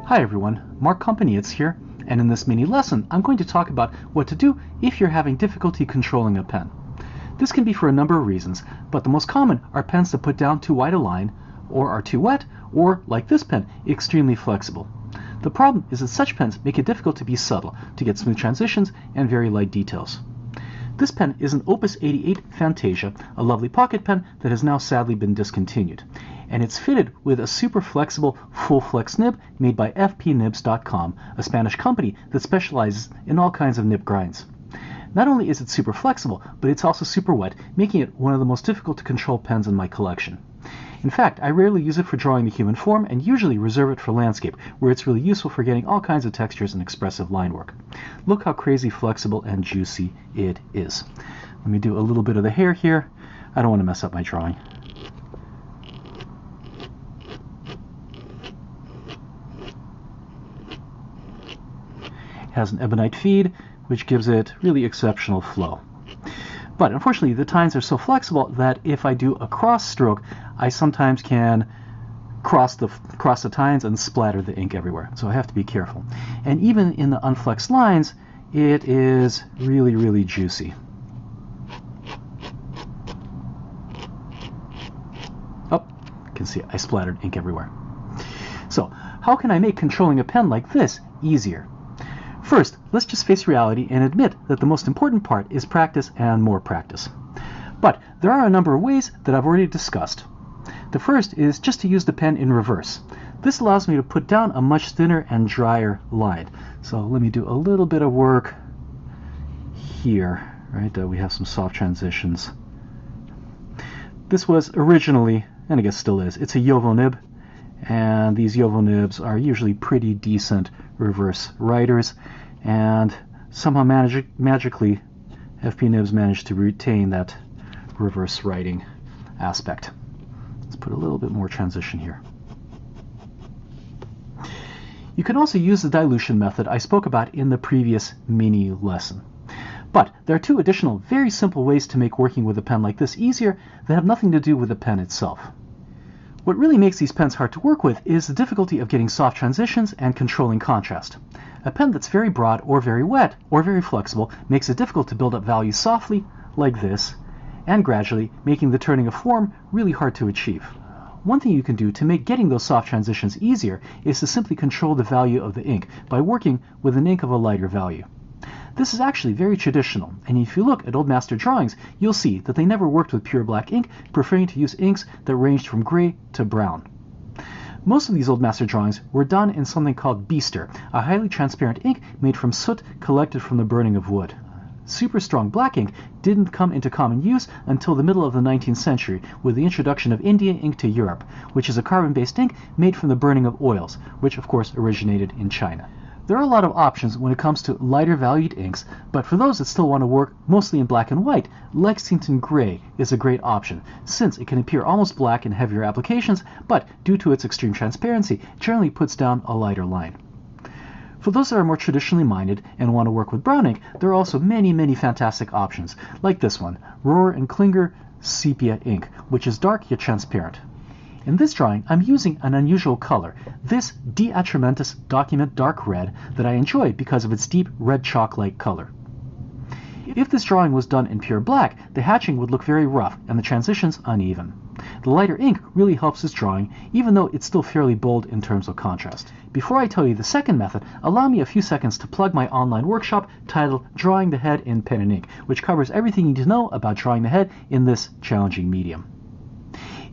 Hi everyone, Mark Companietz here, and in this mini lesson I'm going to talk about what to do if you're having difficulty controlling a pen. This can be for a number of reasons, but the most common are pens that put down too wide a line, or are too wet, or, like this pen, extremely flexible. The problem is that such pens make it difficult to be subtle, to get smooth transitions and very light details. This pen is an Opus 88 Fantasia, a lovely pocket pen that has now sadly been discontinued. And it's fitted with a super flexible full flex nib made by fpnibs.com, a Spanish company that specializes in all kinds of nib grinds. Not only is it super flexible, but it's also super wet, making it one of the most difficult to control pens in my collection. In fact, I rarely use it for drawing the human form and usually reserve it for landscape, where it's really useful for getting all kinds of textures and expressive line work. Look how crazy flexible and juicy it is. Let me do a little bit of the hair here. I don't want to mess up my drawing. Has an ebonite feed, which gives it really exceptional flow. But unfortunately, the tines are so flexible that if I do a cross stroke, I sometimes can cross the tines and splatter the ink everywhere. So I have to be careful. And even in the unflexed lines, it is really, really juicy. Oh, you can see I splattered ink everywhere. So how can I make controlling a pen like this easier? First, let's just face reality and admit that the most important part is practice and more practice. But there are a number of ways that I've already discussed. The first is just to use the pen in reverse. This allows me to put down a much thinner and drier line. So let me do a little bit of work here. Right, we have some soft transitions. This was originally, and I guess still is, it's a Yovo nib. And these Yovo nibs are usually pretty decent reverse writers, and somehow magically FP Nibs managed to retain that reverse writing aspect. Let's put a little bit more transition here. You can also use the dilution method I spoke about in the previous mini lesson. But there are two additional very simple ways to make working with a pen like this easier that have nothing to do with the pen itself. What really makes these pens hard to work with is the difficulty of getting soft transitions and controlling contrast. A pen that's very broad or very wet or very flexible makes it difficult to build up values softly, like this, and gradually making the turning of form really hard to achieve. One thing you can do to make getting those soft transitions easier is to simply control the value of the ink by working with an ink of a lighter value. This is actually very traditional, and if you look at old master drawings, you'll see that they never worked with pure black ink, preferring to use inks that ranged from gray to brown. Most of these old master drawings were done in something called bister, a highly transparent ink made from soot collected from the burning of wood. Super strong black ink didn't come into common use until the middle of the 19th century with the introduction of Indian ink to Europe, which is a carbon-based ink made from the burning of oils, which of course originated in China. There are a lot of options when it comes to lighter valued inks, but for those that still want to work mostly in black and white, Lexington Gray is a great option, since it can appear almost black in heavier applications, but due to its extreme transparency, generally puts down a lighter line. For those that are more traditionally minded and want to work with brown ink, there are also many fantastic options, like this one, Rohrer and Klinger Sepia ink, which is dark yet transparent. In this drawing, I'm using an unusual color, this Atramentis Document Red that I enjoy because of its deep red chalk-like color. If this drawing was done in pure black, the hatching would look very rough and the transitions uneven. The lighter ink really helps this drawing, even though it's still fairly bold in terms of contrast. Before I tell you the second method, allow me a few seconds to plug my online workshop titled Drawing the Head in Pen and Ink, which covers everything you need to know about drawing the head in this challenging medium.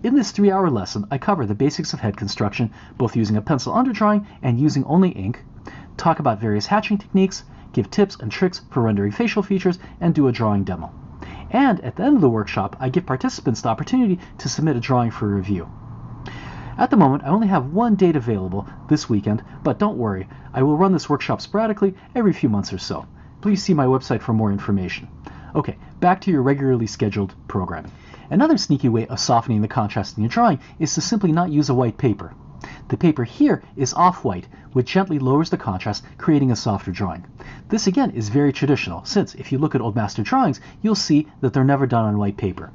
In this 3-hour lesson, I cover the basics of head construction, both using a pencil underdrawing and using only ink, talk about various hatching techniques, give tips and tricks for rendering facial features, and do a drawing demo. And at the end of the workshop, I give participants the opportunity to submit a drawing for review. At the moment, I only have one date available this weekend, but don't worry, I will run this workshop sporadically every few months or so. Please see my website for more information. Okay, back to your regularly scheduled programming. Another sneaky way of softening the contrast in your drawing is to simply not use a white paper. The paper here is off-white, which gently lowers the contrast, creating a softer drawing. This again is very traditional, since if you look at old master drawings, you'll see that they're never done on white paper.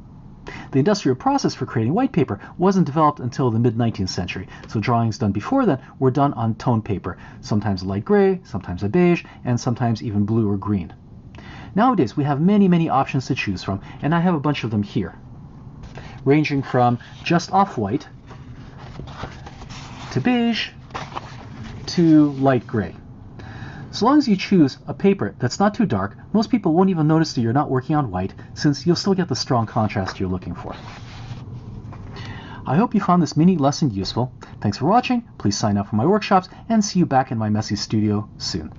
The industrial process for creating white paper wasn't developed until the mid-19th century, so drawings done before then were done on tone paper, sometimes a light gray, sometimes a beige, and sometimes even blue or green. Nowadays, we have many options to choose from, and I have a bunch of them here, ranging from just off-white to beige to light gray. So long as you choose a paper that's not too dark, most people won't even notice that you're not working on white, since you'll still get the strong contrast you're looking for. I hope you found this mini lesson useful. Thanks for watching, please sign up for my workshops, and see you back in my messy studio soon.